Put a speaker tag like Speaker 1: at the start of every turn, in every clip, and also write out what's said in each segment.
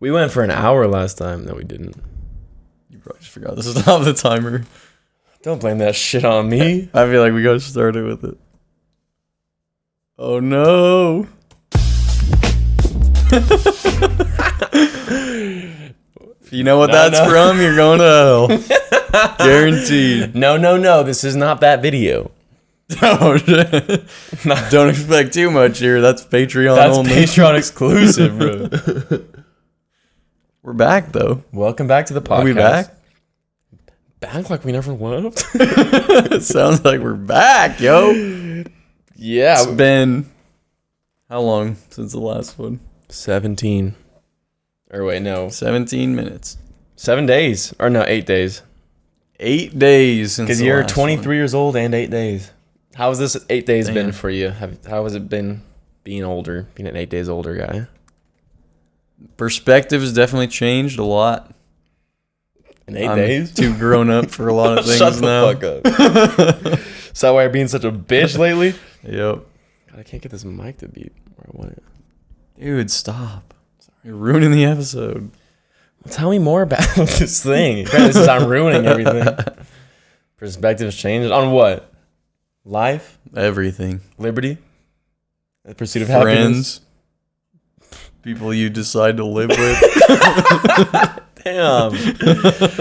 Speaker 1: We went for an hour last time. No, we didn't.
Speaker 2: You probably just forgot to stop the timer.
Speaker 1: Don't blame that shit on me.
Speaker 2: I feel like we got started with it. Oh no. If you know what that's from, you're going to hell. Guaranteed.
Speaker 1: No. This is not that video.
Speaker 2: Oh, don't expect too much here. That's Patreon only.
Speaker 1: That's Patreon exclusive, bro.
Speaker 2: We're back, though.
Speaker 1: Welcome back to the podcast.
Speaker 2: Are we back?
Speaker 1: Back like we never left?
Speaker 2: It sounds like we're back, yo.
Speaker 1: Yeah.
Speaker 2: It's been... How long since the last one?
Speaker 1: 17. Or wait, no.
Speaker 2: 17 minutes.
Speaker 1: 7 days. Or no, 8 days.
Speaker 2: 8 days since
Speaker 1: because
Speaker 2: the
Speaker 1: you're
Speaker 2: last
Speaker 1: 23
Speaker 2: one.
Speaker 1: years old and 8 days. How has this 8 days
Speaker 2: Damn.
Speaker 1: been for you? How has it been being older, being an 8 days older guy?
Speaker 2: Perspective has definitely changed a lot.
Speaker 1: In 8
Speaker 2: I'm
Speaker 1: days?
Speaker 2: too grown up for a lot of things
Speaker 1: Shut the
Speaker 2: now.
Speaker 1: fuck up. Is that why you're being such a bitch lately?
Speaker 2: Yep.
Speaker 1: God, I can't get this mic to be where I want it.
Speaker 2: Dude, stop. You're ruining the episode.
Speaker 1: Well, tell me more about this thing. Apparently, since I'm ruining everything. Perspectives changed on what? Life?
Speaker 2: Everything.
Speaker 1: Liberty? The pursuit of happiness?
Speaker 2: Friends. People you decide to live with.
Speaker 1: Damn.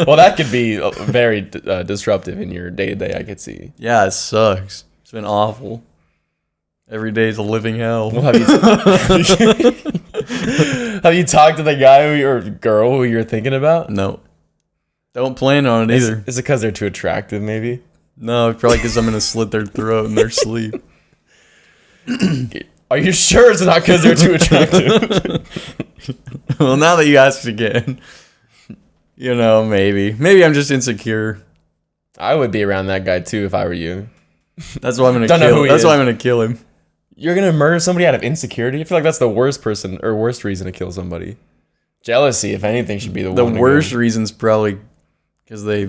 Speaker 1: Well, that could be very disruptive in your day-to-day, I could see.
Speaker 2: Yeah, it sucks. It's been awful. Every day is a living hell.
Speaker 1: Well, have you talked to the guy or girl who you're thinking about?
Speaker 2: No. Don't plan on it either.
Speaker 1: Is it because they're too attractive, maybe?
Speaker 2: No, probably because I'm going to slit their throat in their sleep.
Speaker 1: Are you sure it's not because they're too attractive?
Speaker 2: Well, now that you asked again, you know, maybe. Maybe I'm just insecure.
Speaker 1: I would be around that guy too if I were you.
Speaker 2: That's why I'm going to
Speaker 1: Don't know
Speaker 2: kill
Speaker 1: who
Speaker 2: him.
Speaker 1: he
Speaker 2: That's
Speaker 1: is.
Speaker 2: why I'm going to kill him.
Speaker 1: You're going to murder somebody out of insecurity? I feel like that's the worst person or worst reason to kill somebody. Jealousy, if anything, should be the
Speaker 2: The
Speaker 1: one.
Speaker 2: worst reason's probably because they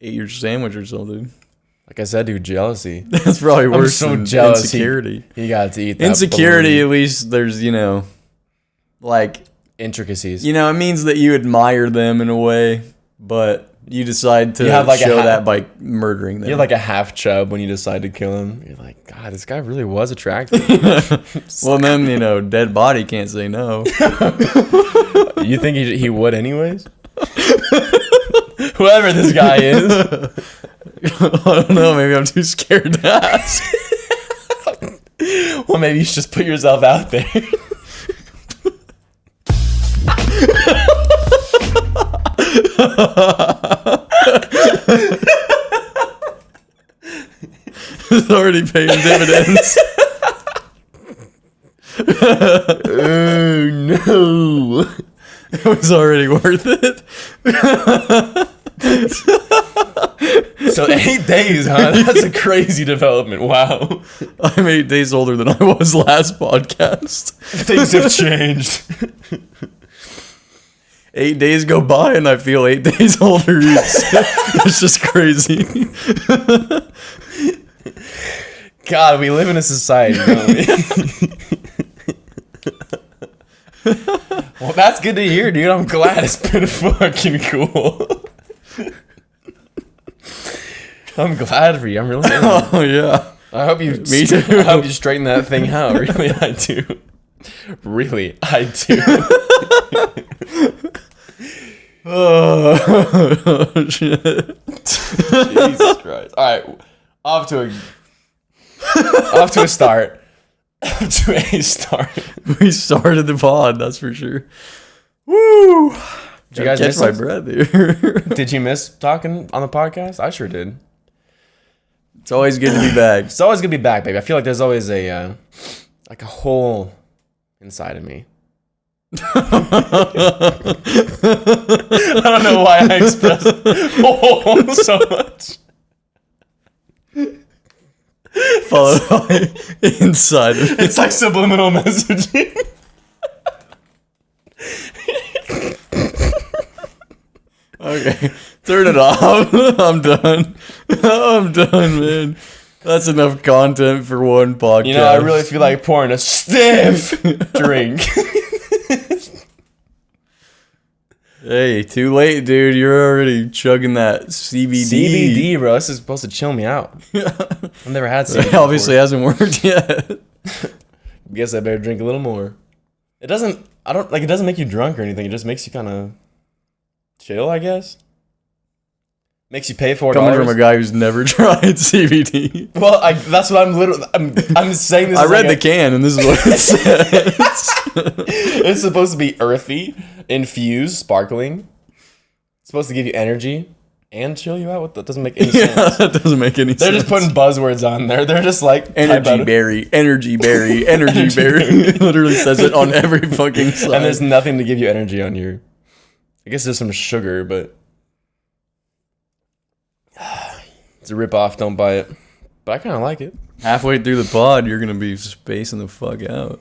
Speaker 2: ate your sandwich or something.
Speaker 1: Like I said, dude, jealousy.
Speaker 2: That's probably worse
Speaker 1: so
Speaker 2: than
Speaker 1: jealous
Speaker 2: insecurity.
Speaker 1: He got to eat that
Speaker 2: Insecurity,
Speaker 1: bologna.
Speaker 2: at least there's, you know, like,
Speaker 1: Intricacies.
Speaker 2: you know, it means that you admire them in a way, but you decide to
Speaker 1: You have like
Speaker 2: show that by murdering them.
Speaker 1: You're like a half chub when you decide to kill him. You're like, God, this guy really was attractive.
Speaker 2: Well, then, you know, dead body can't say no.
Speaker 1: You think he would anyways? Whoever this guy is.
Speaker 2: I don't know, maybe I'm too scared to ask.
Speaker 1: Well, maybe you should just put yourself out there.
Speaker 2: It's already paying dividends.
Speaker 1: Oh, no.
Speaker 2: It was already worth it.
Speaker 1: So 8 days, huh? That's a crazy development. Wow.
Speaker 2: I'm 8 days older than I was last podcast.
Speaker 1: Things have changed.
Speaker 2: 8 days go by and I feel 8 days older. It's just crazy.
Speaker 1: God, we live in a society, don't we? Well, that's good to hear, dude. I'm glad it's been fucking cool. I'm glad for you. I'm really.
Speaker 2: Oh yeah.
Speaker 1: I hope you.
Speaker 2: Me too.
Speaker 1: I hope you straighten that thing out. Really, I do. Really, I do.
Speaker 2: Oh shit.
Speaker 1: Jesus Christ! All right, off to a start. Off to a start.
Speaker 2: We started the pod, that's for sure. Woo!
Speaker 1: Did you guys
Speaker 2: catch
Speaker 1: miss
Speaker 2: my
Speaker 1: us?
Speaker 2: breath here?
Speaker 1: Did you miss talking on the podcast? I sure did.
Speaker 2: It's always good to be back.
Speaker 1: It's always gonna be back, baby. I feel like there's always a like a hole inside of me. I don't know why I expressed hole so much.
Speaker 2: Followed by inside of it.
Speaker 1: It's like subliminal messaging.
Speaker 2: Okay, turn it off. I'm done. I'm done, man. That's enough content for one podcast.
Speaker 1: You know, I really feel like pouring a stiff drink.
Speaker 2: Hey, too late, dude. You're already chugging that CBD.
Speaker 1: CBD, bro. This is supposed to chill me out. I've never had CBD.
Speaker 2: It obviously hasn't worked yet.
Speaker 1: Guess I better drink a little more. It doesn't make you drunk or anything. It just makes you kind of chill, I guess. Makes you pay $4.
Speaker 2: Coming from a guy who's never tried CBD.
Speaker 1: Well, that's what I'm saying this.
Speaker 2: I read the can, and this is what it says.
Speaker 1: It's supposed to be earthy, infused, sparkling. It's supposed to give you energy and chill you out. What that doesn't make any sense.
Speaker 2: That doesn't make any sense.
Speaker 1: They're just putting buzzwords on there. They're just like
Speaker 2: energy berry, energy berry, energy berry. It literally says it on every fucking slide.
Speaker 1: And there's nothing to give you energy on your. I guess there's some sugar, but it's a ripoff. Don't buy it. But I kind of like it.
Speaker 2: Halfway through the pod, you're gonna be spacing the fuck out.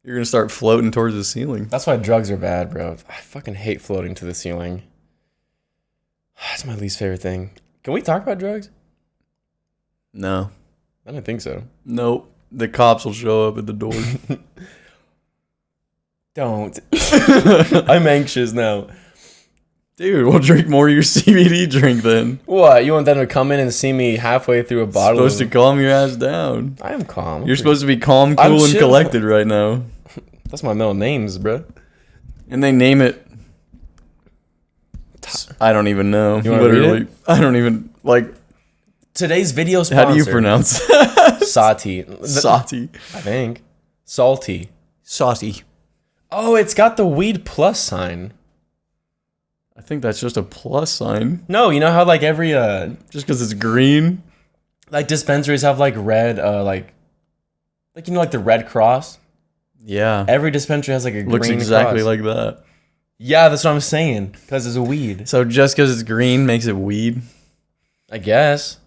Speaker 2: You're gonna start floating towards the ceiling.
Speaker 1: That's why drugs are bad, bro. I fucking hate floating to the ceiling. That's my least favorite thing. Can we talk about drugs?
Speaker 2: No.
Speaker 1: I don't think so.
Speaker 2: Nope. The cops will show up at the door.
Speaker 1: Don't. I'm anxious now.
Speaker 2: Dude, we'll drink more of your CBD drink then.
Speaker 1: What? You want them to come in and see me halfway through a bottle?
Speaker 2: Supposed to calm your ass down.
Speaker 1: I am calm.
Speaker 2: You're supposed to be calm, cool, and collected right now.
Speaker 1: That's my middle names, bro.
Speaker 2: And they name it. I don't even know.
Speaker 1: You literally,
Speaker 2: I don't even like.
Speaker 1: Today's video sponsor.
Speaker 2: How do you pronounce that?
Speaker 1: Sati.
Speaker 2: Sati.
Speaker 1: I think. Salty.
Speaker 2: Saucy.
Speaker 1: Oh, it's got the weed plus sign.
Speaker 2: I think that's just a plus sign.
Speaker 1: No, you know how like every
Speaker 2: just because it's green,
Speaker 1: like dispensaries have like red like you know like the Red Cross.
Speaker 2: Yeah.
Speaker 1: Every dispensary has like a
Speaker 2: looks
Speaker 1: green
Speaker 2: exactly
Speaker 1: cross.
Speaker 2: like that.
Speaker 1: Yeah, that's what I'm saying. Because it's a weed.
Speaker 2: So just because it's green makes it weed?
Speaker 1: I guess.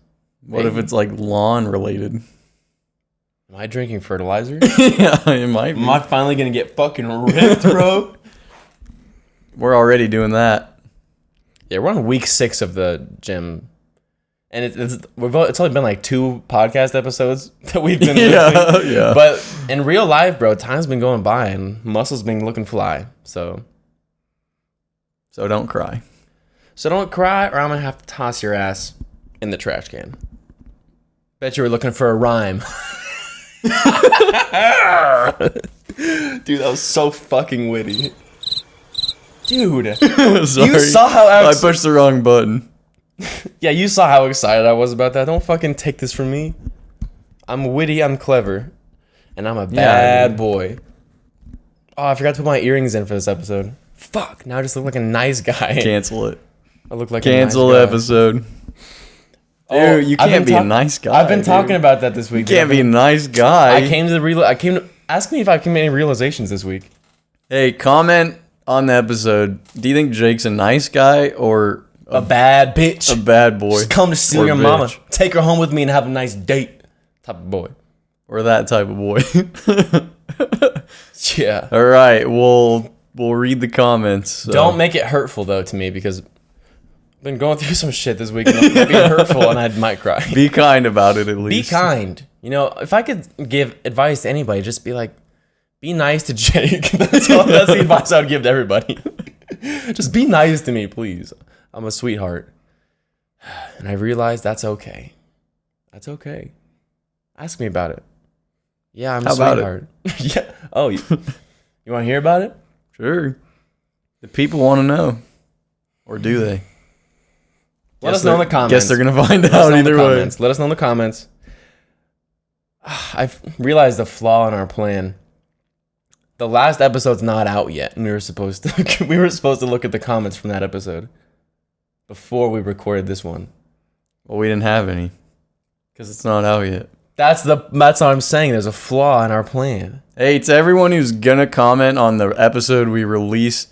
Speaker 2: What if it's like lawn related?
Speaker 1: Am I drinking fertilizer?
Speaker 2: Yeah, it might be.
Speaker 1: Am I finally gonna get fucking ripped, bro?
Speaker 2: We're already doing that.
Speaker 1: Yeah, we're on week 6 of the gym. And it's only been like 2 podcast episodes that we've been listening.
Speaker 2: Yeah.
Speaker 1: But in real life, bro, time's been going by and muscles been looking fly. So
Speaker 2: don't cry.
Speaker 1: So don't cry or I'm going to have to toss your ass in the trash can. Bet you were looking for a rhyme. Dude, that was so fucking witty. Dude.
Speaker 2: Sorry.
Speaker 1: You saw how
Speaker 2: I pushed the wrong button.
Speaker 1: Yeah, you saw how excited I was about that. Don't fucking take this from me. I'm witty, I'm clever. And I'm a bad boy. Oh, I forgot to put my earrings in for this episode. Fuck, now I just look like a nice guy.
Speaker 2: Cancel it.
Speaker 1: I look like
Speaker 2: Cancel
Speaker 1: a nice
Speaker 2: the
Speaker 1: guy.
Speaker 2: episode.
Speaker 1: Oh,
Speaker 2: Dude, you can't be a nice guy.
Speaker 1: I've been talking about that this week.
Speaker 2: You can't be a nice guy.
Speaker 1: Ask me if I can make any realizations this week.
Speaker 2: Hey, comment on the episode. Do you think Jake's a nice guy or
Speaker 1: a bad bitch?
Speaker 2: A bad boy.
Speaker 1: Just come to see
Speaker 2: Or
Speaker 1: your
Speaker 2: bitch.
Speaker 1: mama. Take her home with me and have a nice date. Type of boy.
Speaker 2: Or that type of boy.
Speaker 1: Yeah.
Speaker 2: All right, we'll read the comments. So.
Speaker 1: Don't make it hurtful though to me because I've been going through some shit this week and it's being hurtful and I might cry.
Speaker 2: Be kind about it at least.
Speaker 1: Be kind. You know, if I could give advice to anybody, just be like, be nice to Jake. That's the advice I would give to everybody. Just be nice to me, please. I'm a sweetheart. And I realized that's okay. That's okay. Ask me about it. Yeah, I'm a sweetheart. Yeah. Oh, you want to hear about it?
Speaker 2: Sure. The people want to know. Or do they?
Speaker 1: Let us know in the comments.
Speaker 2: Guess they're going to find out either way.
Speaker 1: Let us know in the comments. I've realized the flaw in our plan. The last episode's not out yet, and we were supposed to look at the comments from that episode before we recorded this one.
Speaker 2: Well, we didn't have any because it's not out yet.
Speaker 1: That's what I'm saying. There's a flaw in our plan.
Speaker 2: Hey, to everyone who's gonna comment on the episode we release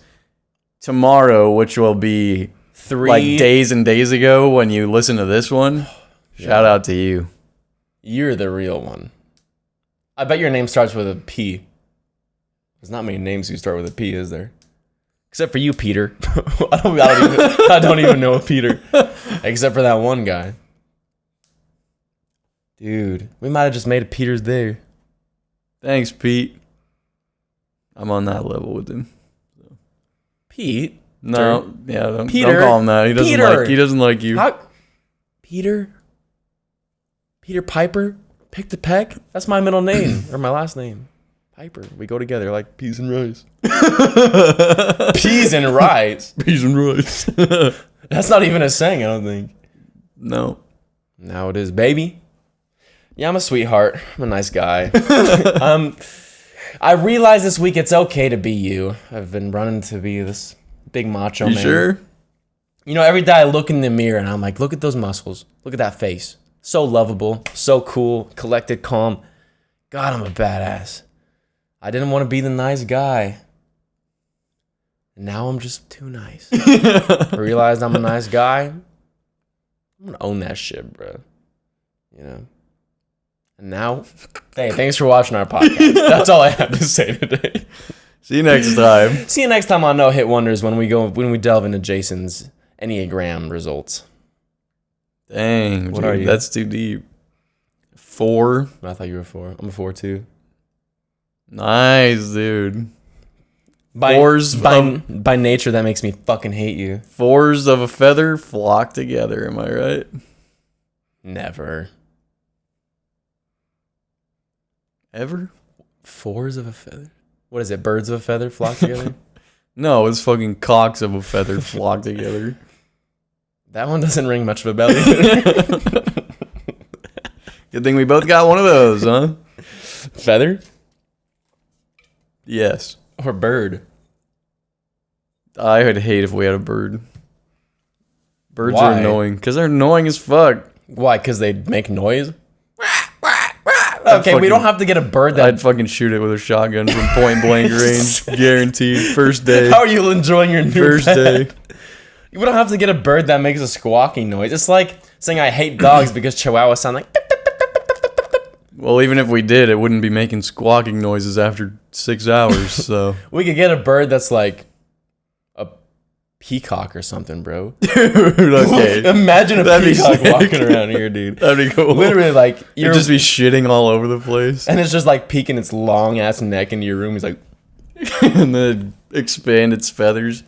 Speaker 2: tomorrow, which will be
Speaker 1: 3
Speaker 2: like days and days ago when you listen to this one, shout out to you.
Speaker 1: You're the real one. I bet your name starts with a P. There's not many names who start with a P, is there? Except for you, Peter. I don't even know a Peter. Except for that one guy. Dude, we might have just made a Peter's Day.
Speaker 2: Thanks, Pete. I'm on that level with him.
Speaker 1: Pete?
Speaker 2: No, yeah, don't
Speaker 1: Peter.
Speaker 2: call him that. He doesn't
Speaker 1: Peter.
Speaker 2: He doesn't like you.
Speaker 1: Peter Piper? Pick the Peck? That's my middle name, or my last name. Piper. We go together like peas and rice. Peas and rice?
Speaker 2: Peas and rice.
Speaker 1: That's not even a saying, I don't think.
Speaker 2: No.
Speaker 1: Now it is, baby. Yeah, I'm a sweetheart. I'm a nice guy. I realized this week it's okay to be you. I've been running to be this big macho man.
Speaker 2: You sure?
Speaker 1: You know, every day I look in the mirror and I'm like, look at those muscles. Look at that face. So lovable, so cool, collected, calm. God, I'm a badass. I didn't want to be the nice guy. And now I'm just too nice. I realized I'm a nice guy. I'm going to own that shit, bro. You know? And now, hey, thanks for watching our podcast. That's all I have to say today.
Speaker 2: See you next time.
Speaker 1: See you next time on No Hit Wonders when we delve into Jason's Enneagram results.
Speaker 2: Dang,
Speaker 1: What
Speaker 2: dude,
Speaker 1: are you?
Speaker 2: that's too deep. 4.
Speaker 1: I thought you were 4. I'm a 4 too.
Speaker 2: Nice, dude.
Speaker 1: By nature, that makes me fucking hate you.
Speaker 2: 4s of a feather flock together. Am I right?
Speaker 1: Never.
Speaker 2: Ever?
Speaker 1: 4s of a feather? What is it? Birds of a feather flock together?
Speaker 2: No, it's fucking cocks of a feather flock together.
Speaker 1: That one doesn't ring much of a bell either.
Speaker 2: Good thing we both got one of those, huh?
Speaker 1: Feather?
Speaker 2: Yes.
Speaker 1: Or bird?
Speaker 2: I would hate if we had a bird. Birds
Speaker 1: Why?
Speaker 2: are annoying. Because they're annoying as fuck.
Speaker 1: Why? Because they make noise? Okay, we don't have to get a bird that...
Speaker 2: I'd fucking shoot it with a shotgun from point blank range. Guaranteed. First day.
Speaker 1: How are you enjoying your new
Speaker 2: First
Speaker 1: pet?
Speaker 2: day.
Speaker 1: We don't have to get a bird that makes a squawking noise. It's like saying I hate dogs because chihuahuas sound like...
Speaker 2: Well, even if we did, it wouldn't be making squawking noises after 6 hours, so...
Speaker 1: We could get a bird that's like a peacock or something, bro.
Speaker 2: Dude, okay.
Speaker 1: Imagine a
Speaker 2: That'd be
Speaker 1: peacock
Speaker 2: sick.
Speaker 1: walking around here, dude.
Speaker 2: That'd be cool.
Speaker 1: Literally, like...
Speaker 2: You'd just be shitting all over the place.
Speaker 1: And it's just like peeking its long-ass neck into your room. He's like...
Speaker 2: And then expand its feathers.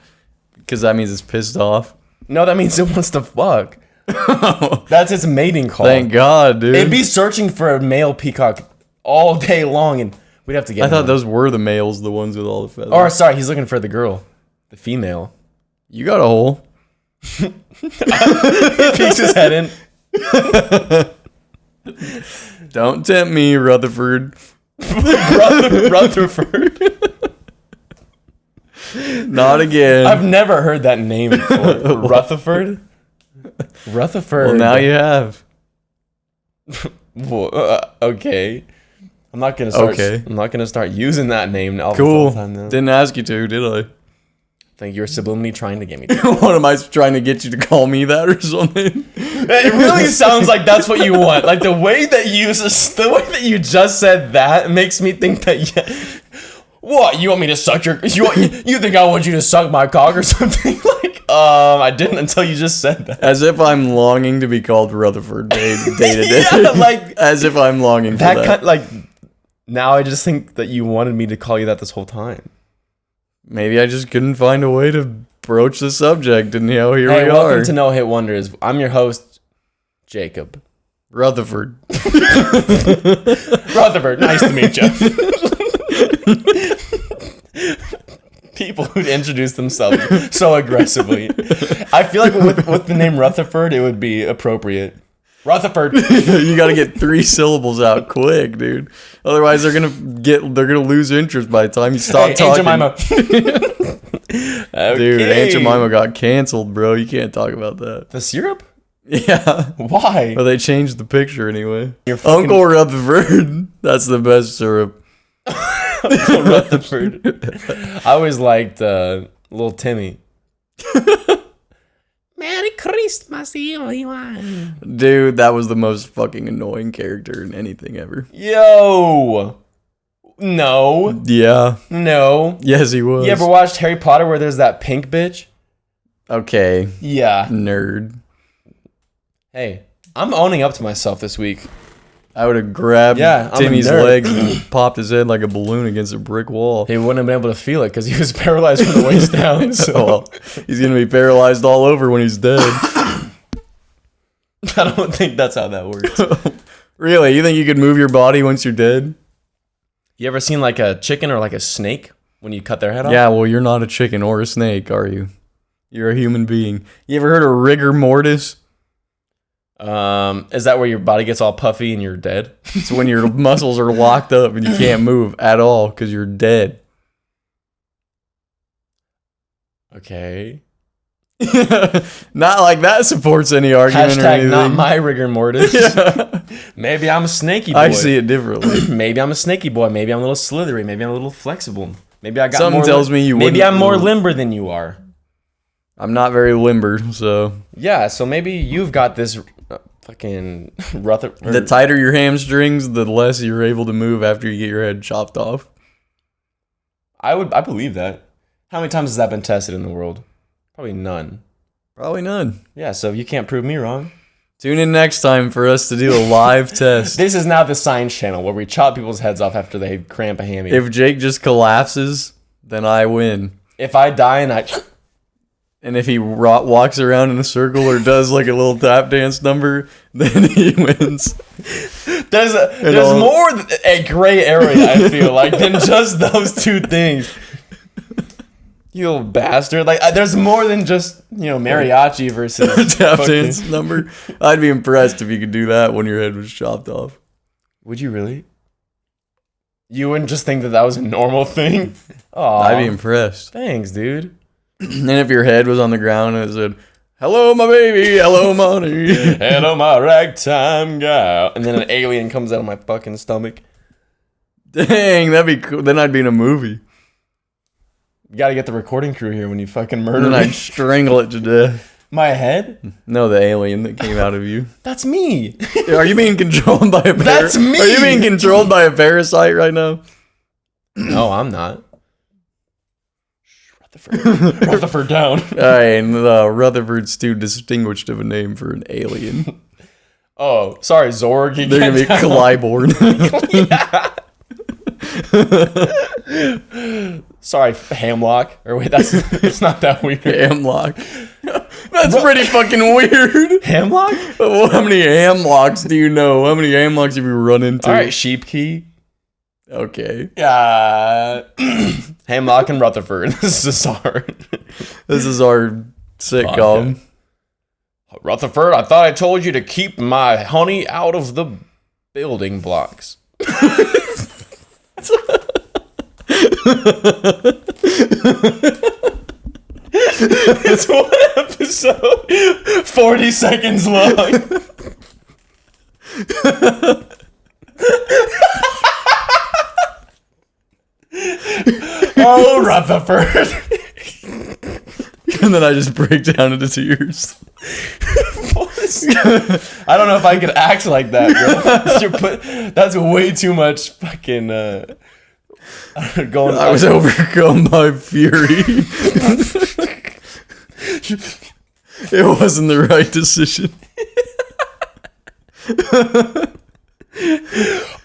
Speaker 2: Because that means it's pissed off.
Speaker 1: No, that means it wants to fuck. That's its mating call.
Speaker 2: Thank God, dude.
Speaker 1: It'd be searching for a male peacock all day long, and we'd have to get
Speaker 2: I thought
Speaker 1: one.
Speaker 2: those were the males, the ones with all the feathers.
Speaker 1: Or, sorry, he's looking for the girl. The female.
Speaker 2: You got a hole.
Speaker 1: He peeks his head in.
Speaker 2: Don't tempt me, Rutherford.
Speaker 1: Rutherford.
Speaker 2: Not again.
Speaker 1: I've never heard that name before. Rutherford? Rutherford.
Speaker 2: Well, now you have.
Speaker 1: Well, okay. I'm not gonna start.
Speaker 2: Okay.
Speaker 1: I'm not gonna start using that name all
Speaker 2: Cool.
Speaker 1: the time now.
Speaker 2: Didn't ask you to, did I?
Speaker 1: I think you're subliminally trying to get me.
Speaker 2: What, am I trying to get you to call me that or something?
Speaker 1: It really sounds like that's what you want. Like the way that you just said that makes me think that. Yeah, what, you want me to suck your? You think I want you to suck my cock or something? Like, I didn't until you just said that.
Speaker 2: As if I'm longing to be called Rutherford day to day.
Speaker 1: Yeah, like
Speaker 2: as if I'm longing for that.
Speaker 1: kind, like. Now I just think that you wanted me to call you that this whole time.
Speaker 2: Maybe I just couldn't find a way to broach the subject, and here we
Speaker 1: Hey,
Speaker 2: are.
Speaker 1: welcome to No Hit Wonders. I'm your host, Jacob.
Speaker 2: Rutherford.
Speaker 1: Rutherford, nice to meet you. People who introduce themselves so aggressively. I feel like with the name Rutherford, it would be appropriate. Rutherford.
Speaker 2: You got to get 3 syllables out quick, dude. Otherwise, they're gonna lose interest by the time you stop talking.
Speaker 1: Aunt Jemima. Okay.
Speaker 2: Dude, Aunt Jemima got canceled, bro. You can't talk about that.
Speaker 1: The syrup?
Speaker 2: Yeah.
Speaker 1: Why?
Speaker 2: Well, they changed the picture anyway.
Speaker 1: You're fucking-
Speaker 2: Uncle Rutherford. That's the best syrup.
Speaker 1: Rutherford. I always liked little Timmy. Merry Christmas, everyone.
Speaker 2: Dude, that was the most fucking annoying character in anything ever.
Speaker 1: Yo. No.
Speaker 2: Yeah.
Speaker 1: No.
Speaker 2: Yes, he was.
Speaker 1: You ever watched Harry Potter where there's that pink bitch?
Speaker 2: Okay.
Speaker 1: Yeah.
Speaker 2: Nerd.
Speaker 1: Hey, I'm owning up to myself this week.
Speaker 2: I would have grabbed
Speaker 1: I'm a
Speaker 2: Timmy's
Speaker 1: nerd.
Speaker 2: legs and popped his head like a balloon against a brick wall.
Speaker 1: He wouldn't have been able to feel it because he was paralyzed from the waist down. So
Speaker 2: Well, he's gonna be paralyzed all over when he's dead.
Speaker 1: I don't think that's how that works.
Speaker 2: Really? You think you could move your body once you're dead?
Speaker 1: You ever seen like a chicken or like a snake when you cut their head off?
Speaker 2: Yeah, well, you're not a chicken or a snake, are you? You're a human being. You ever heard of rigor mortis?
Speaker 1: Is that where your body gets all puffy and you're dead?
Speaker 2: It's when your muscles are locked up and you can't move at all because you're dead.
Speaker 1: Okay.
Speaker 2: Not like that supports any argument or
Speaker 1: Hashtag
Speaker 2: anything.
Speaker 1: not my rigor mortis.
Speaker 2: Yeah.
Speaker 1: Maybe I'm a snaky boy.
Speaker 2: I see it differently.
Speaker 1: Maybe I'm a snaky boy. Maybe I'm a little slithery. Maybe I'm a little flexible. Maybe I got
Speaker 2: Something
Speaker 1: more
Speaker 2: tells me you
Speaker 1: Maybe
Speaker 2: wouldn't
Speaker 1: I'm more
Speaker 2: move.
Speaker 1: limber than you are.
Speaker 2: I'm not very limber, so
Speaker 1: Yeah, so maybe you've got this fucking Rutherford.
Speaker 2: the tighter your hamstrings, the less you're able to move after you get your head chopped off.
Speaker 1: I believe that. How many times has that been tested in the world? Probably none.
Speaker 2: Probably none.
Speaker 1: Yeah, so you can't prove me wrong.
Speaker 2: Tune in next time for us to do a live test.
Speaker 1: This is now the science channel where we chop people's heads off after they cramp a hammy.
Speaker 2: If Jake just collapses, then I win.
Speaker 1: If I die and I...
Speaker 2: And if he walks around in a circle or does like a little tap dance number, then he wins.
Speaker 1: There's
Speaker 2: all-
Speaker 1: more a gray area, I feel like, than just those two things. You little bastard. Like, there's more than just, mariachi versus
Speaker 2: Tap
Speaker 1: fucking-
Speaker 2: dance number. I'd be impressed if you could do that when your head was chopped off.
Speaker 1: Would you really? You wouldn't just think that that was a normal thing? Oh,
Speaker 2: I'd be impressed.
Speaker 1: thanks, dude.
Speaker 2: And if your head was on the ground and it said, "Hello, my baby. Hello, money."
Speaker 1: Hello, my ragtime gal. And then an alien comes out of my fucking stomach.
Speaker 2: Dang, that'd be cool. Then I'd be in a movie.
Speaker 1: You gotta get the recording crew here when you fucking murder
Speaker 2: And then
Speaker 1: me.
Speaker 2: I'd strangle it to death.
Speaker 1: My head?
Speaker 2: No, the alien that came out of you.
Speaker 1: That's me.
Speaker 2: Are you being controlled by a
Speaker 1: That's me!
Speaker 2: Are you being controlled by a parasite right now?
Speaker 1: No, I'm not. Rutherford. Rutherford down.
Speaker 2: And Rutherford's too distinguished of a name for an alien.
Speaker 1: Oh, sorry, Zorg. You
Speaker 2: They're gonna be
Speaker 1: can't-
Speaker 2: Clyborn.
Speaker 1: Sorry, Hamlock. Or wait, it's not that weird.
Speaker 2: Hamlock. That's pretty fucking weird.
Speaker 1: Hamlock?
Speaker 2: Well, how many hamlocks do you know? How many hamlocks have you run into?
Speaker 1: All right, Sheep Key.
Speaker 2: Okay.
Speaker 1: Hamlock and Rutherford. This is our
Speaker 2: This is our sitcom.
Speaker 1: Rutherford, I thought I told you to keep my honey out of the building blocks. It's one episode, 40 seconds long. Oh, Rutherford.
Speaker 2: And then I just break down into tears.
Speaker 1: I don't know if I could act like that, bro. That's way too much fucking going.
Speaker 2: I was overcome by fury. It wasn't the right decision.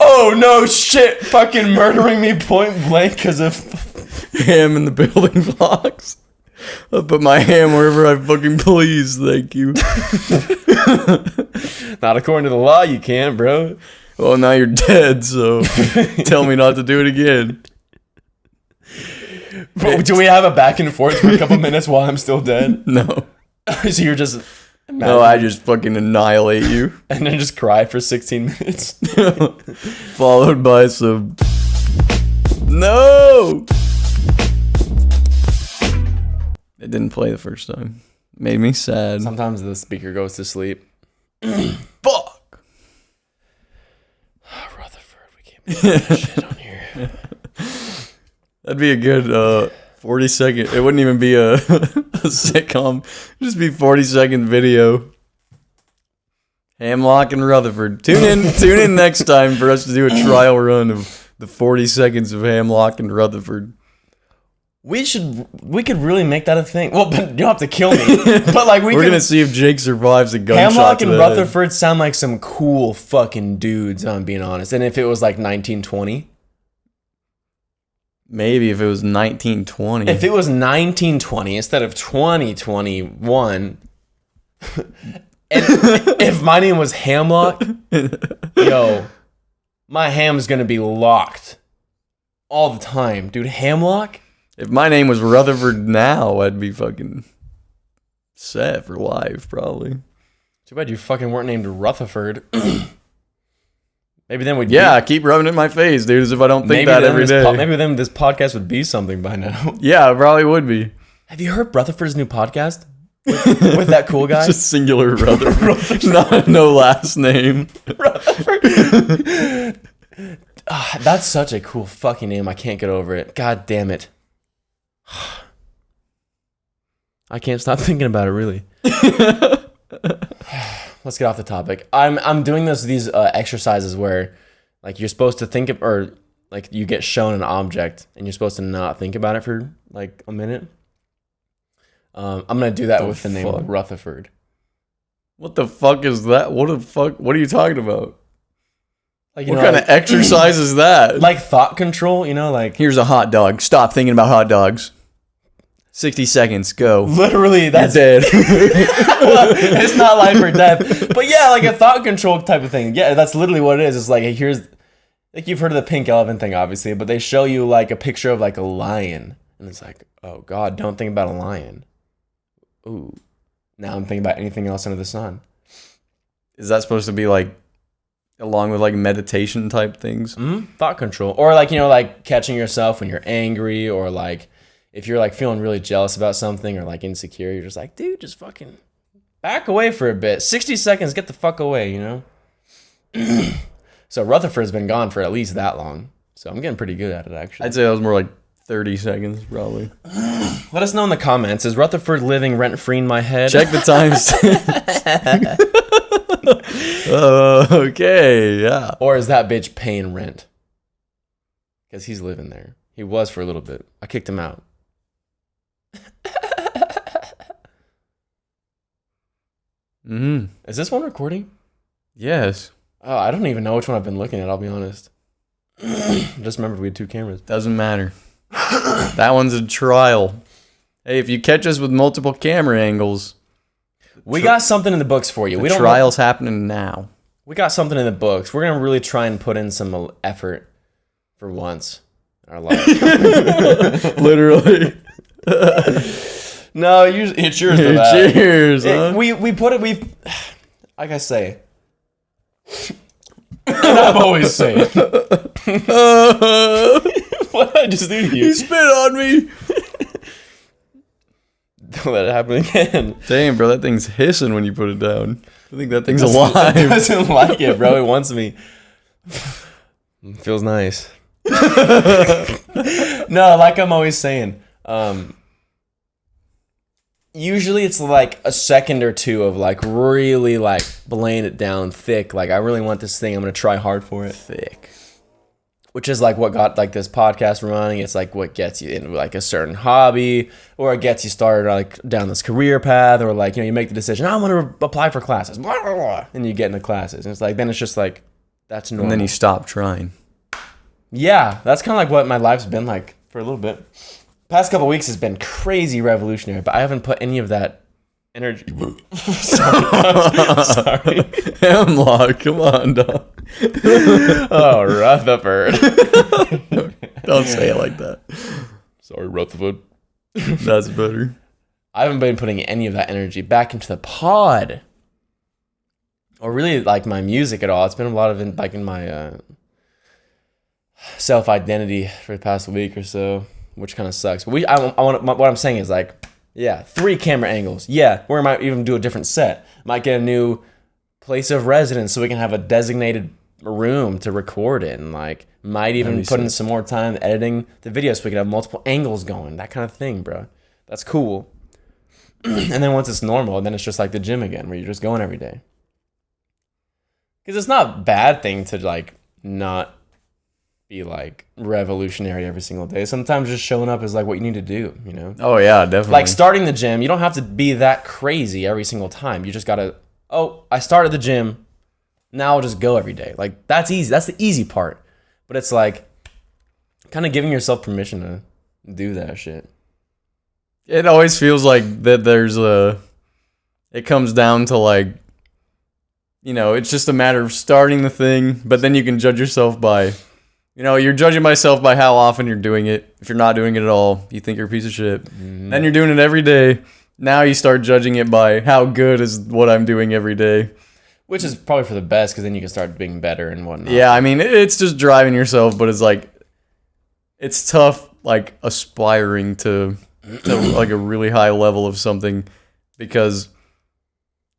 Speaker 1: Oh no, shit! Fucking murdering me point blank because of
Speaker 2: Ham in the building blocks. I'll put my ham wherever I fucking please, thank you.
Speaker 1: not according to the law. You can't, bro.
Speaker 2: Well, now you're dead, so tell me not to do it again.
Speaker 1: But do we have a back and forth for a couple minutes while I'm still dead?
Speaker 2: No.
Speaker 1: So you're just
Speaker 2: No, I just fucking annihilate you.
Speaker 1: and then just cry for 16 minutes.
Speaker 2: Followed by some... No! It didn't play the first time. Made me sad.
Speaker 1: Sometimes the speaker goes to sleep.
Speaker 2: Fuck!
Speaker 1: Oh, Rutherford, we can't put that shit on here.
Speaker 2: That'd be a good 40 second. It wouldn't even be a sitcom. It'd just be 40-second video. Hamlock and Rutherford. Tune in next time for us to do a trial run of the 40 seconds of Hamlock and Rutherford.
Speaker 1: We could really make that a thing. Well, but you don't have to kill me. But like
Speaker 2: we're gonna see if Jake survives a gunshot.
Speaker 1: Hemlock and Rutherford sound like some cool fucking dudes, I'm being honest. And if it was like 1920.
Speaker 2: Maybe if it was 1920.
Speaker 1: If it was 1920 instead of 2021. And if my name was Hamlock, yo, my ham's gonna be locked all the time, dude. Hamlock?
Speaker 2: If my name was Rutherford now, I'd be fucking set for life, probably.
Speaker 1: Too bad you fucking weren't named Rutherford. Maybe then we'd
Speaker 2: keep rubbing it in my face, dude, as if I don't think that every day.
Speaker 1: Maybe then this podcast would be something by now.
Speaker 2: Yeah, it probably would be.
Speaker 1: Have you heard Rutherford's new podcast? With that cool guy?
Speaker 2: It's just singular Rutherford. No last name.
Speaker 1: Rutherford. That's such a cool fucking name. I can't get over it. God damn it. I can't stop thinking about it, really. Let's get off the topic. I'm doing these exercises where like you're supposed to think of, or like you get shown an object and you're supposed to not think about it for like a minute. I'm gonna do that with the name Rutherford.
Speaker 2: What the fuck is that? What are you talking about?
Speaker 1: Like,
Speaker 2: what kind of exercise is that?
Speaker 1: Like thought control, like
Speaker 2: here's a hot dog. Stop thinking about hot dogs. 60 seconds, go.
Speaker 1: Literally, that's
Speaker 2: dead.
Speaker 1: Well, it's not life or death. But yeah, like a thought control type of thing. Yeah, that's literally what it is. It's like, here's, like you've heard of the pink elephant thing, obviously, but they show you like a picture of like a lion. And it's like, oh God, don't think about a lion. Ooh. Now I'm thinking about anything else under the sun.
Speaker 2: Is that supposed to be like, along with like meditation type things?
Speaker 1: Thought control. Or like, like catching yourself when you're angry, or like, if you're like feeling really jealous about something or like insecure, you're just like, dude, just fucking back away for a bit. 60 seconds, get the fuck away, So Rutherford's been gone for at least that long. So I'm getting pretty good at it, actually.
Speaker 2: I'd say that was more like 30 seconds, probably.
Speaker 1: Let us know in the comments. Is Rutherford living rent-free in my head?
Speaker 2: Check the timestamp. Okay, yeah.
Speaker 1: Or is that bitch paying rent? Because he's living there. He was for a little bit. I kicked him out. Is this one recording?
Speaker 2: Yes.
Speaker 1: Oh, I don't even know which one I've been looking at, I'll be honest. Just remembered we had 2 cameras.
Speaker 2: Doesn't matter. That one's a trial. Hey, if you catch us with multiple camera angles,
Speaker 1: we got something in the books for you.
Speaker 2: The trial's happening now.
Speaker 1: We got something in the books. We're gonna really try and put in some effort for once in our life.
Speaker 2: Literally.
Speaker 1: No, it's yours.
Speaker 2: Cheers. Huh?
Speaker 1: We put it. We've, like I say, and I'm always saying. What did I just do to you?
Speaker 2: You spit on me.
Speaker 1: Don't let it happen again.
Speaker 2: Damn, bro, that thing's hissing when you put it down. I think that thing's alive.
Speaker 1: It doesn't like it, bro. It wants me. It feels nice. No, like I'm always saying. Usually it's like a second or two of like really like laying it down thick. Like I really want this thing. I'm gonna try hard for it.
Speaker 2: Thick.
Speaker 1: Which is like what got like this podcast running. It's like what gets you into like a certain hobby, or it gets you started like down this career path, or like you make the decision, I want to apply for classes, blah, blah, blah, and you get into classes, and it's like then it's just like that's normal.
Speaker 2: And then you stop trying.
Speaker 1: Yeah, that's kind of like what my life's been like for a little bit. Past couple weeks has been crazy revolutionary, but I haven't put any of that energy. Sorry.
Speaker 2: Hemlock, come on, dog.
Speaker 1: Oh, Rutherford.
Speaker 2: Don't say it like that.
Speaker 1: Sorry, Rutherford.
Speaker 2: That's better.
Speaker 1: I haven't been putting any of that energy back into the pod, or really like my music at all. It's been a lot of like in my self-identity for the past week or so, which kind of sucks. But what I'm saying is like, yeah, 3 camera angles. Yeah, we might even do a different set. Might get a new place of residence so we can have a designated room to record in. Like, might even put in some more time editing the video so we can have multiple angles going. That kind of thing, bro. That's cool. And then once it's normal, then it's just like the gym again, where you're just going every day. Because it's not a bad thing to like not be like revolutionary every single day. Sometimes just showing up is like what you need to do, you know?
Speaker 2: Oh yeah, definitely.
Speaker 1: Like starting the gym, you don't have to be that crazy every single time. You just gotta, oh, I started the gym, now I'll just go every day. Like that's easy. That's the easy part. But it's like kind of giving yourself permission to do that shit.
Speaker 2: It always feels like that it comes down to like, you know, it's just a matter of starting the thing, but then you can judge yourself by, you know, you're judging myself by how often you're doing it. If you're not doing it at all, you think you're a piece of shit. Mm-hmm. Then you're doing it every day. Now you start judging it by how good is what I'm doing every day.
Speaker 1: Which is probably for the best, because then you can start being better and whatnot.
Speaker 2: Yeah, I mean, it's just driving yourself, but it's like, it's tough, like, aspiring to like a really high level of something, because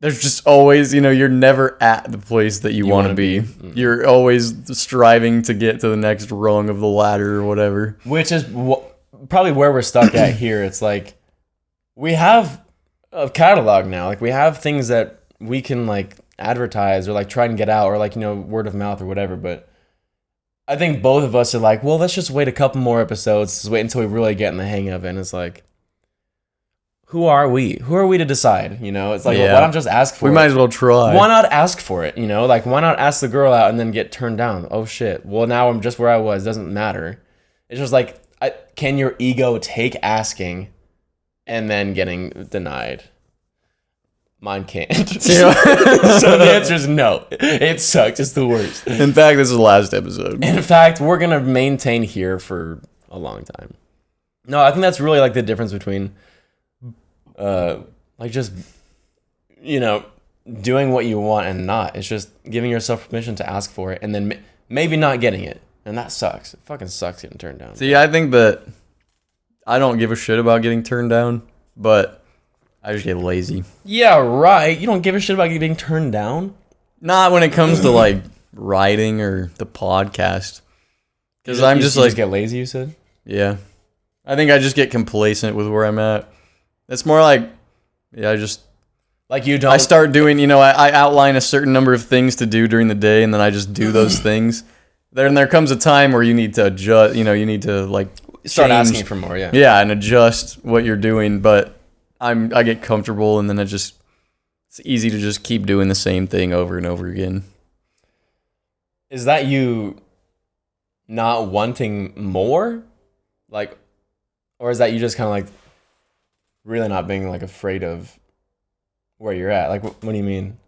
Speaker 2: there's just always, you know, you're never at the place that you want to be. Mm-hmm. You're always striving to get to the next rung of the ladder or whatever.
Speaker 1: Which is probably where we're stuck at here. It's like, we have a catalog now. Like, we have things that we can, like, advertise or, like, try and get out, or, like, you know, word of mouth or whatever. But I think both of us are like, well, let's just wait a couple more episodes. Just wait until we really get in the hang of it. And it's like, who are we? Who are we to decide? You know, it's like, well, why not just ask for it?
Speaker 2: We might as well try.
Speaker 1: Why not ask for it? You know, like, why not ask the girl out and then get turned down? Oh, shit. Well, now I'm just where I was. Doesn't matter. It's just like, can your ego take asking and then getting denied? Mine can't. So the answer is no. It sucks. It's the worst.
Speaker 2: In fact, this is the last episode.
Speaker 1: In fact, we're going to maintain here for a long time. No, I think that's really like the difference between like just, you know, doing what you want and not. It's just giving yourself permission to ask for it and then maybe not getting it. And that sucks. It fucking sucks getting turned down.
Speaker 2: See, I think that I don't give a shit about getting turned down, but I just get lazy.
Speaker 1: Yeah, right. You don't give a shit about getting turned down?
Speaker 2: Not when it comes to, like, writing or the podcast. Because I'm just,
Speaker 1: you
Speaker 2: like...
Speaker 1: just get lazy, you said?
Speaker 2: Yeah. I think I just get complacent with where I'm at. It's more like, yeah, I just...
Speaker 1: Like, you don't...
Speaker 2: I start doing, you know, I outline a certain number of things to do during the day, and then I just do those things. Then there comes a time where you need to adjust, you know, you need to, like...
Speaker 1: Start asking for more, yeah.
Speaker 2: Yeah, and adjust what you're doing, but... I get comfortable, and then it's easy to just keep doing the same thing over and over again.
Speaker 1: Is that you not wanting more? Like, or is that you just kind of like really not being like afraid of where you're at? Like, what do you mean?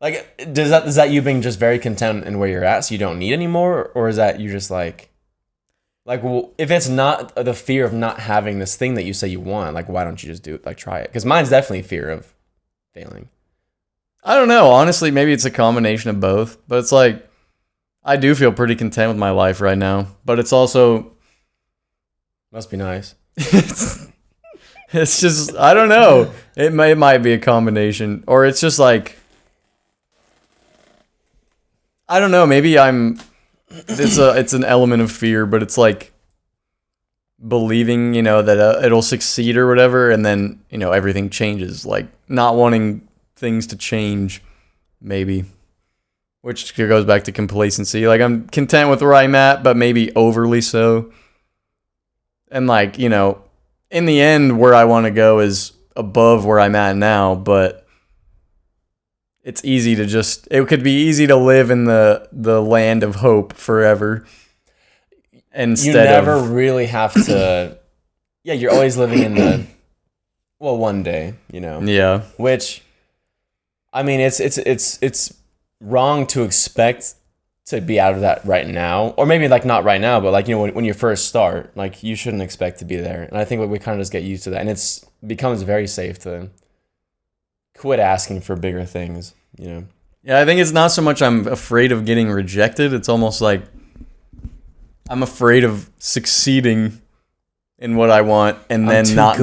Speaker 1: Like, is that you being just very content in where you're at, so you don't need any more? Or is that you just like, well, if it's not the fear of not having this thing that you say you want, like, why don't you just do it? Like, try it? Because mine's definitely fear of failing.
Speaker 2: I don't know. Honestly, maybe it's a combination of both. But it's like, I do feel pretty content with my life right now. But it's also...
Speaker 1: Must be nice.
Speaker 2: It's just, I don't know. It might be a combination. Or it's just like... I don't know. Maybe it's an element of fear, but it's like believing, you know, that it'll succeed or whatever, and then, you know, everything changes. Like not wanting things to change, maybe, which goes back to complacency. Like I'm content with where I'm at, but maybe overly so. And like, you know, in the end, where I want to go is above where I'm at now, but it's easy to just... It could be easy to live in the land of hope forever. Instead
Speaker 1: you never really have to... Yeah, you're always living in the... Well, one day, you know.
Speaker 2: Yeah.
Speaker 1: Which, I mean, it's wrong to expect to be out of that right now. Or maybe, like, not right now, but, like, you know, when you first start, like, you shouldn't expect to be there. And I think we kind of just get used to that. And it becomes very safe to... quit asking for bigger things, you know?
Speaker 2: Yeah, I think it's not so much I'm afraid of getting rejected. It's almost like I'm afraid of succeeding in what I want and then not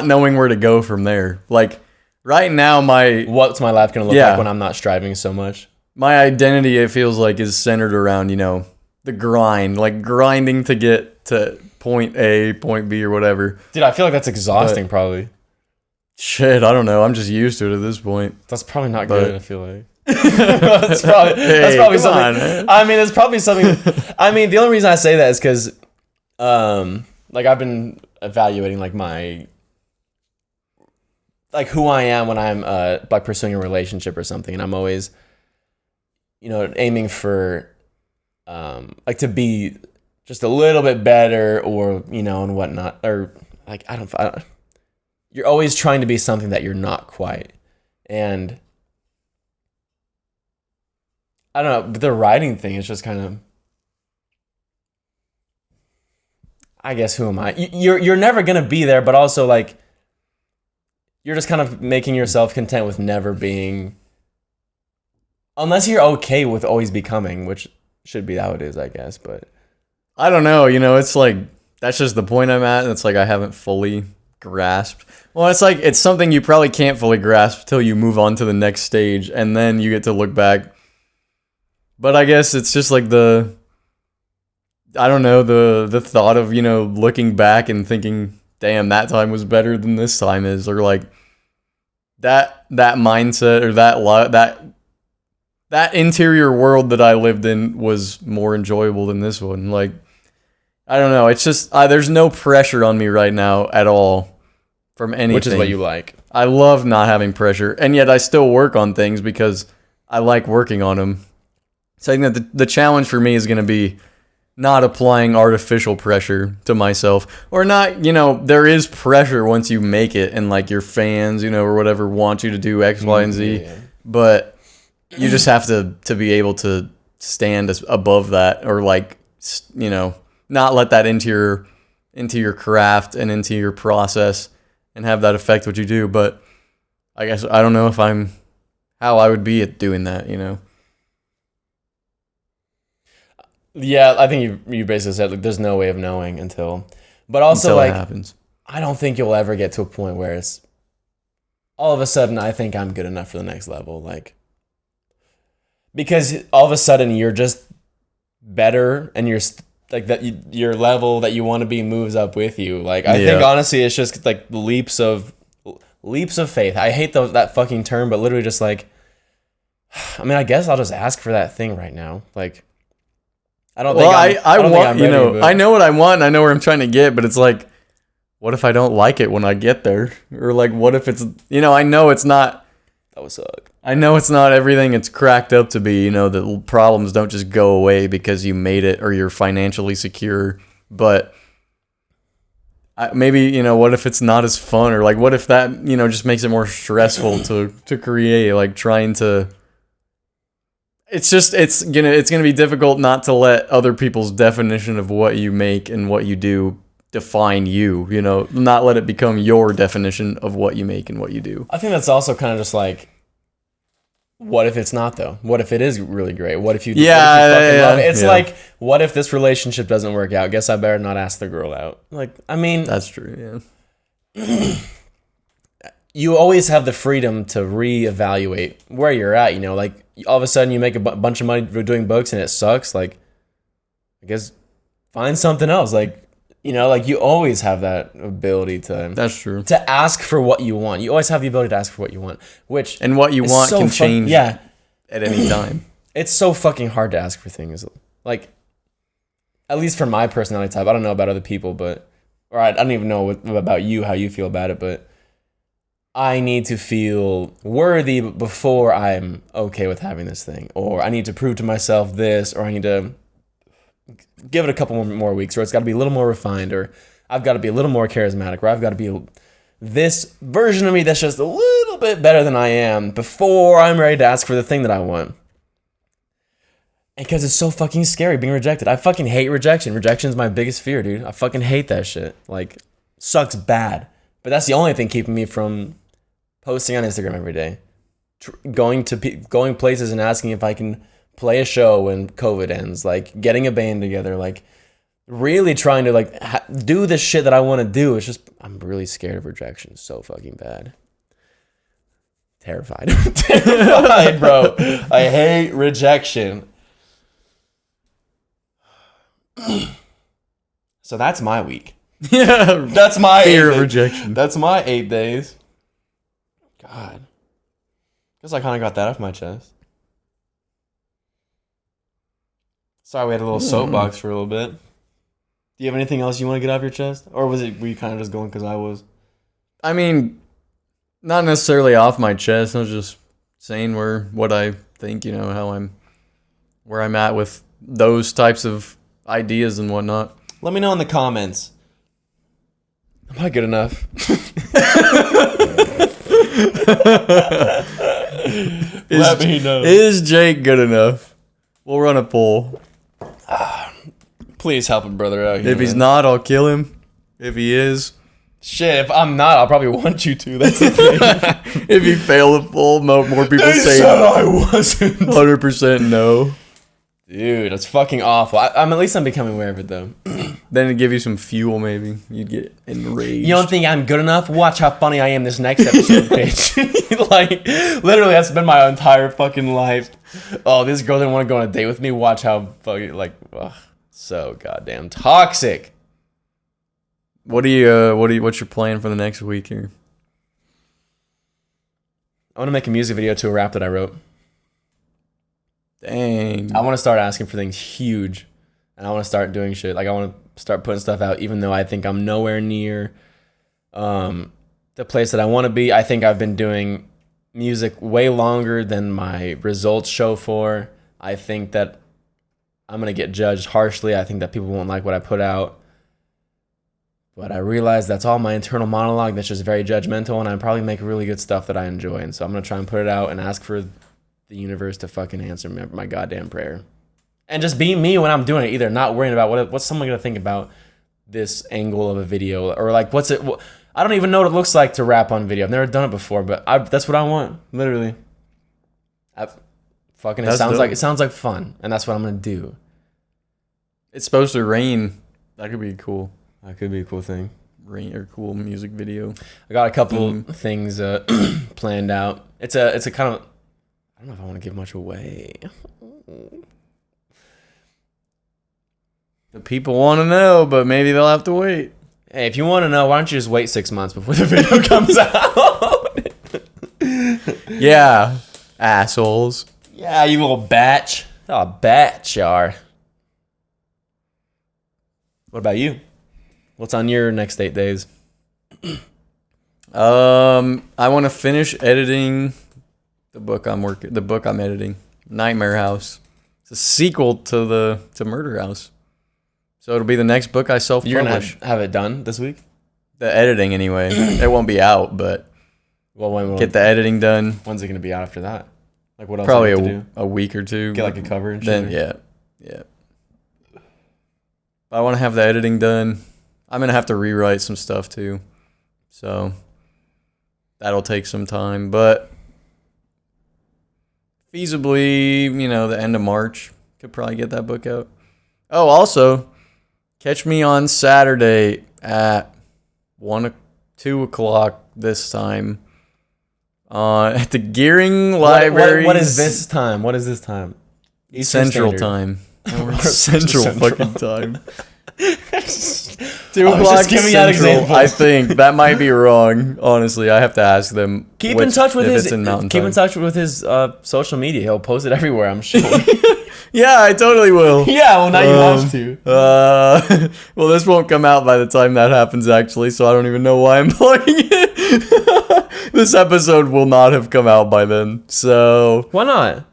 Speaker 2: knowing where to go from there. Like right now,
Speaker 1: what's my life gonna look like when I'm not striving so much?
Speaker 2: My identity, it feels like, is centered around, you know, the grind, like grinding to get to point A, point B, or whatever.
Speaker 1: Dude, I feel like that's exhausting, probably.
Speaker 2: Shit, I don't know. I'm just used to it at this point.
Speaker 1: That's probably not good, I feel like. that's probably something.
Speaker 2: On, man.
Speaker 1: I mean, it's probably something. I mean, the only reason I say that is because, like, I've been evaluating like my, like, who I am when I'm like pursuing a relationship or something, and I'm always, aiming for, like, to be just a little bit better, or and whatnot, or like I don't. You're always trying to be something that you're not quite, and I don't know. The writing thing is just kind of, I guess, who am I? You're never gonna be there, but also like you're just kind of making yourself content with never being, unless you're okay with always becoming, which should be how it is, I guess. But
Speaker 2: I don't know. It's like that's just the point I'm at. And it's like I haven't fully grasped. Well, it's like it's something you probably can't fully grasp until you move on to the next stage, and then you get to look back. But I guess it's just like the thought of, looking back and thinking, damn, that time was better than this time is, or like that mindset, or that interior world that I lived in was more enjoyable than this one. Like, I don't know. It's just, there's no pressure on me right now at all from anything.
Speaker 1: Which is what you like.
Speaker 2: I love not having pressure, and yet I still work on things because I like working on them. So I think that the challenge for me is going to be not applying artificial pressure to myself, or not, there is pressure once you make it, and like your fans, or whatever, want you to do X, Y, and Z.
Speaker 1: Yeah.
Speaker 2: But you just have to be able to stand above that, or like, not let that into your craft and into your process and have that affect what you do. But I guess I don't know if how I would be at doing that,
Speaker 1: Yeah, I think you basically said, like, there's no way of knowing until
Speaker 2: until
Speaker 1: like
Speaker 2: it happens.
Speaker 1: I don't think you'll ever get to a point where it's all of a sudden I think I'm good enough for the next level, like, because all of a sudden you're just better, and you're like that your level that you want to be moves up with you. Like, I think honestly it's just like leaps of faith. I hate that fucking term, but literally just like, I mean, I guess I'll just ask for that thing right now. Like, I don't think I don't
Speaker 2: want,
Speaker 1: think I'm ready, but
Speaker 2: I know what I want, and I know where I'm trying to get, but it's like, what if I don't like it when I get there? Or like, what if it's, I know it's not,
Speaker 1: that would suck.
Speaker 2: I know it's not everything it's cracked up to be, the problems don't just go away because you made it or you're financially secure, but maybe, what if it's not as fun, or like, what if that, just makes it more stressful to create, like trying to, it's gonna be difficult not to let other people's definition of what you make and what you do define you, not let it become your definition of what you make and what you do.
Speaker 1: I think that's also kind of just like, what if it's not, though? What if it is really great? What if you fucking love it? It's like, what if this relationship doesn't work out? Guess I better not ask the girl out. Like, I mean,
Speaker 2: that's true. Yeah.
Speaker 1: You always have the freedom to reevaluate where you're at. Like, all of a sudden you make a bunch of money doing books and it sucks. Like, I guess find something else. Like, like, you always have that ability to.
Speaker 2: That's true.
Speaker 1: To ask for what you want. You always have the ability to ask for what you want,
Speaker 2: and what you want can change.
Speaker 1: Yeah.
Speaker 2: At any time.
Speaker 1: It's so fucking hard to ask for things. Like, at least for my personality type. I don't know about other people, or I don't even know about you, how you feel about it, but I need to feel worthy before I'm okay with having this thing. Or I need to prove to myself this, or I need to give it a couple more weeks, or it's got to be a little more refined, or I've got to be a little more charismatic, or I've got to be this version of me that's just a little bit better than I am before I'm ready to ask for the thing that I want. And because it's so fucking scary being rejected. I fucking hate rejection. Rejection is my biggest fear, dude. I fucking hate that shit. Like, sucks bad. But that's the only thing keeping me from posting on Instagram every day, going places and asking if I can play a show when COVID ends, like getting a band together, like really trying to like do the shit that I want to do. It's just, I'm really scared of rejection so fucking bad. Terrified. Terrified, bro. I hate rejection. So that's my week.
Speaker 2: Yeah,
Speaker 1: that's my
Speaker 2: fear of rejection.
Speaker 1: That's my 8 days. God, guess I kind of got that off my chest. Sorry, we had a little soapbox for a little bit. Do you have anything else you want to get off your chest? Or were you kind of just going because I was?
Speaker 2: I mean, not necessarily off my chest. I was just saying what I think, where I'm at with those types of ideas and whatnot.
Speaker 1: Let me know in the comments. Am I good enough? Let me know.
Speaker 2: Is Jake good enough? We'll run a poll.
Speaker 1: Please help a brother out here.
Speaker 2: If he's not, I'll kill him. If he is.
Speaker 1: Shit, if I'm not, I'll probably want you to. That's the thing.
Speaker 2: If you fail the poll, more people
Speaker 1: They
Speaker 2: say
Speaker 1: said I wasn't.
Speaker 2: 100% no.
Speaker 1: Dude, that's fucking awful. I'm at least I'm becoming aware of it though.
Speaker 2: Then it'd give you some fuel, maybe. You'd get enraged.
Speaker 1: You don't think I'm good enough? Watch how funny I am this next episode, bitch. Like, literally, that's been my entire fucking life. Oh, this girl didn't want to go on a date with me. Watch how fucking, ugh, so goddamn toxic.
Speaker 2: What's your plan for the next week here?
Speaker 1: I want to make a music video to a rap that I wrote.
Speaker 2: Dang.
Speaker 1: I want to start asking for things huge. And I want to start doing shit. Like, I want to start putting stuff out, even though I think I'm nowhere near the place that I want to be. I think I've been doing music way longer than my results show for. I think that I'm going to get judged harshly. I think that people won't like what I put out. But I realize that's all my internal monologue that's just very judgmental, and I probably make really good stuff that I enjoy. And so I'm going to try and put it out and ask for the universe to fucking answer my goddamn prayer. And just be me when I'm doing it, either not worrying about what's someone going to think about this angle of a video, or like I don't even know what it looks like to rap on video. I've never done it before, but that's what I want, literally. It sounds like fun, and that's what I'm going to do.
Speaker 2: It's supposed to rain. That could be cool.
Speaker 1: That could be a cool thing.
Speaker 2: Rain or cool music video.
Speaker 1: I got a couple things planned out. It's a kind of, I don't know if I want to give much away.
Speaker 2: The people want to know, but maybe they'll have to wait.
Speaker 1: Hey, if you want to know, why don't you just wait 6 months before the video comes out?
Speaker 2: Yeah, assholes.
Speaker 1: Yeah, you little batch. Oh, batch you are. What about you? What's on your next 8 days?
Speaker 2: I want to finish editing the book I'm editing, Nightmare House. It's a sequel to Murder House. So it'll be the next book I self-publish.
Speaker 1: You're going to have it done this week?
Speaker 2: The editing, anyway. It won't be out, but get the editing done.
Speaker 1: When's it going to be out after that? Like, what else?
Speaker 2: Probably a week or two.
Speaker 1: Get like a cover and shit?
Speaker 2: Then, yeah. But I want to have the editing done. I'm going to have to rewrite some stuff, too. So that'll take some time. But feasibly, the end of March, could probably get that book out. Oh, also, catch me on Saturday at 2 o'clock this time at the Gearing Library.
Speaker 1: What is this time? Eastern
Speaker 2: Central
Speaker 1: Standard.
Speaker 2: Time. Central fucking time. 2
Speaker 1: I was
Speaker 2: o'clock
Speaker 1: just giving out
Speaker 2: Central.
Speaker 1: examples.
Speaker 2: I think that might be wrong. Honestly, I have to ask them.
Speaker 1: Keep in touch with his social media. He'll post it everywhere, I'm sure.
Speaker 2: Yeah, I totally will.
Speaker 1: Yeah, well, now you have to.
Speaker 2: Well, this won't come out by the time that happens, actually, so I don't even know why I'm plugging it. This episode will not have come out by then, so
Speaker 1: Why not?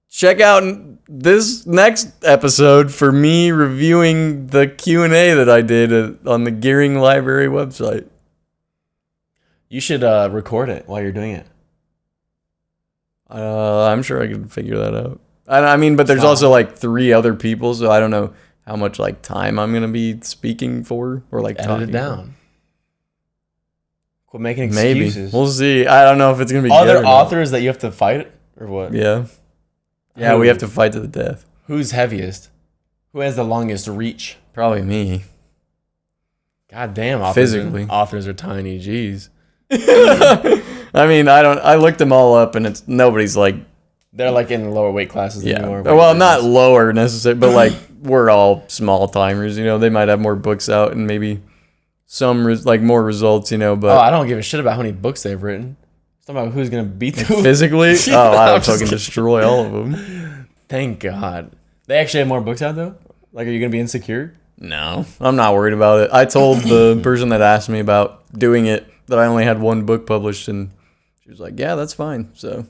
Speaker 2: check out this next episode for me reviewing the Q&A that I did on the Gearing Library website.
Speaker 1: You should record it while you're doing it.
Speaker 2: I'm sure I could figure that out. I mean, but there's also like 3 other people, so I don't know how much like time I'm gonna be speaking for or like
Speaker 1: Edit
Speaker 2: talking
Speaker 1: it down.
Speaker 2: for.
Speaker 1: Quit making
Speaker 2: Maybe
Speaker 1: excuses.
Speaker 2: we'll see. I don't know if it's gonna be
Speaker 1: Are
Speaker 2: good
Speaker 1: there
Speaker 2: or not.
Speaker 1: authors that you have to fight or what?
Speaker 2: Yeah,
Speaker 1: Who?
Speaker 2: we have to fight to the death.
Speaker 1: Who's heaviest? Who has the longest reach?
Speaker 2: Probably me.
Speaker 1: God damn, authors are tiny. Jeez.
Speaker 2: I mean, I looked them all up, and nobody's like.
Speaker 1: They're like in lower weight classes than you are.
Speaker 2: Well, not lower necessarily, but like we're all small timers. They might have more books out and maybe some more results. But
Speaker 1: I don't give a shit about how many books they've written. It's not about who's gonna beat them
Speaker 2: physically.
Speaker 1: Yeah,
Speaker 2: I
Speaker 1: I'm
Speaker 2: would
Speaker 1: just
Speaker 2: fucking destroy all of them.
Speaker 1: Thank God. They actually have more books out though. Like, are you gonna be insecure?
Speaker 2: No, I'm not worried about it. I told the person that asked me about doing it that I only had one book published, and she was like, "Yeah, that's fine." So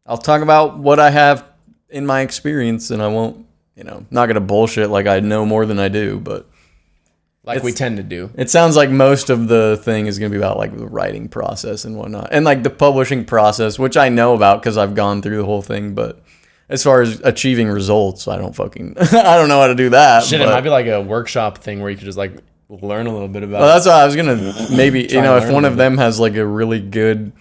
Speaker 2: I'll talk about what I have in my experience, and I won't, not gonna bullshit like I know more than I do, but
Speaker 1: Like we tend to do.
Speaker 2: it sounds like most of the thing is gonna be about like the writing process and whatnot, and like the publishing process, which I know about because I've gone through the whole thing, but. As far as achieving results, I don't know how to do that.
Speaker 1: Shit, it might be like a workshop thing where you could just like learn a little bit about.
Speaker 2: Well, that's why I was gonna maybe if one of them has like a really good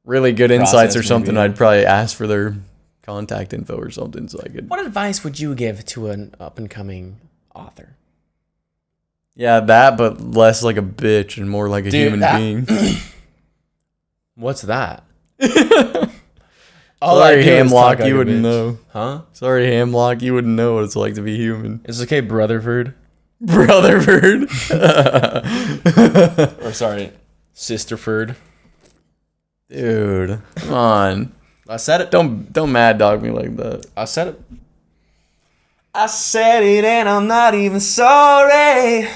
Speaker 2: insights or something,
Speaker 1: maybe.
Speaker 2: I'd probably ask for their contact info or something so I could.
Speaker 1: What advice would you give to an up and coming author?
Speaker 2: Yeah, that, but less like a bitch and more like a human being.
Speaker 1: What's that?
Speaker 2: Sorry, Hamlock, you wouldn't know.
Speaker 1: Huh?
Speaker 2: Sorry, Hamlock, you wouldn't know what it's like to be human.
Speaker 1: It's okay, Rutherford.
Speaker 2: Rutherford.
Speaker 1: Or sorry, Sisterford.
Speaker 2: Dude, come on.
Speaker 1: I said it.
Speaker 2: Don't mad dog me like that.
Speaker 1: I said it. I said it and I'm not even sorry.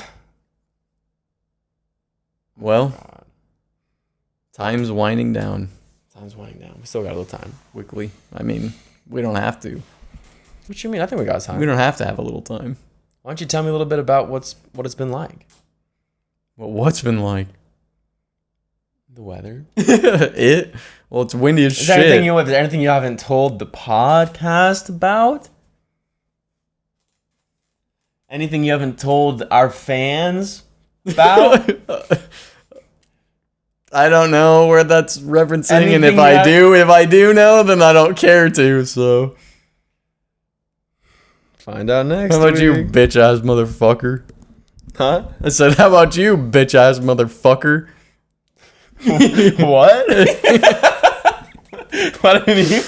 Speaker 2: Well, time's winding down.
Speaker 1: Time's winding down. We still got a little time.
Speaker 2: Quickly. I mean, we don't have to.
Speaker 1: What you mean? I think we got time.
Speaker 2: We don't have to have a little time.
Speaker 1: Why don't you tell me a little bit about what it's been like?
Speaker 2: Well, what's been like?
Speaker 1: The weather.
Speaker 2: Well, it's windy as
Speaker 1: Is
Speaker 2: shit.
Speaker 1: there anything you haven't told the podcast about? Anything you haven't told our fans about?
Speaker 2: I don't know where that's referencing, and
Speaker 1: Anything
Speaker 2: if I do know, then I don't care to. So
Speaker 1: Find out next.
Speaker 2: how about you,
Speaker 1: week.
Speaker 2: bitch ass motherfucker?
Speaker 1: Huh?
Speaker 2: I said, how about you, bitch ass motherfucker?
Speaker 1: What? What did he?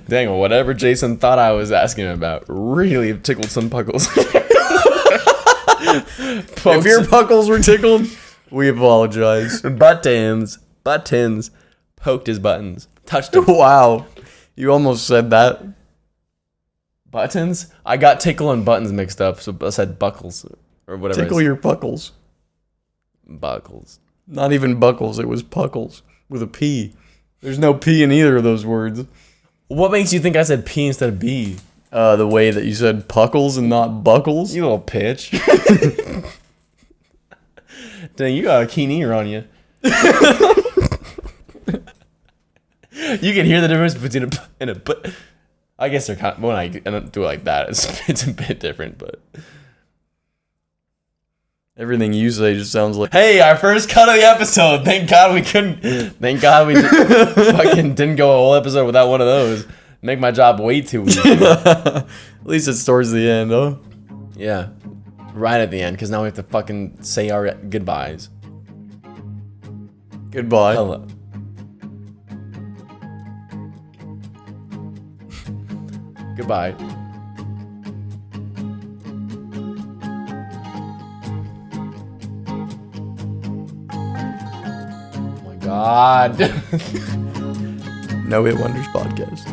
Speaker 1: Dang, whatever Jason thought I was asking about really tickled some puckles.
Speaker 2: If your puckles were tickled, we apologize.
Speaker 1: Buttons poked his buttons, touched him.
Speaker 2: Wow, you almost said that.
Speaker 1: Buttons? I got tickle and buttons mixed up, so I said buckles or whatever.
Speaker 2: Tickle your puckles.
Speaker 1: Buckles.
Speaker 2: Not even buckles, it was puckles with a P. There's no P in either of those words.
Speaker 1: What makes you think I said P instead of B?
Speaker 2: The way that you said puckles and not buckles.
Speaker 1: You little pitch. Dang, you got a keen ear on you. You can hear the difference between a and a but. I guess they're kind of, when I don't do it like that, it's a bit different, but.
Speaker 2: Everything you say just sounds like.
Speaker 1: Hey, our first cut of the episode. Thank God we fucking didn't go a whole episode without one of those. Make my job way too easy.
Speaker 2: At least it's towards the end, huh?
Speaker 1: Yeah. Right at the end, because now we have to fucking say our goodbyes.
Speaker 2: Goodbye.
Speaker 1: Hello. Goodbye. Oh my God.
Speaker 2: No Hit Wonders podcast.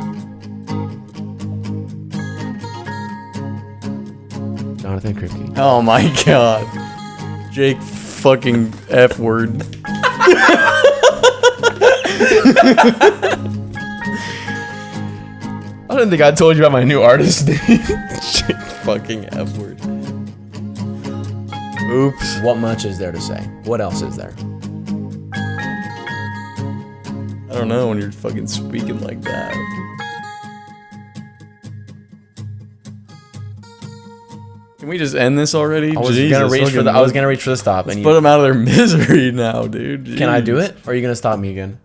Speaker 1: Jonathan Kripke.
Speaker 2: Oh my god. Jake fucking F word.
Speaker 1: I didn't think I told you about my new artist name. Shit, fucking F word.
Speaker 2: Oops.
Speaker 1: What much is there to say? What else is there?
Speaker 2: I don't know when you're fucking speaking like that. Can we just end this already?
Speaker 1: I was gonna reach for the stop, and
Speaker 2: put them out of their misery now, dude.
Speaker 1: Can I
Speaker 2: Jeez.
Speaker 1: do it? Or are you gonna stop me again?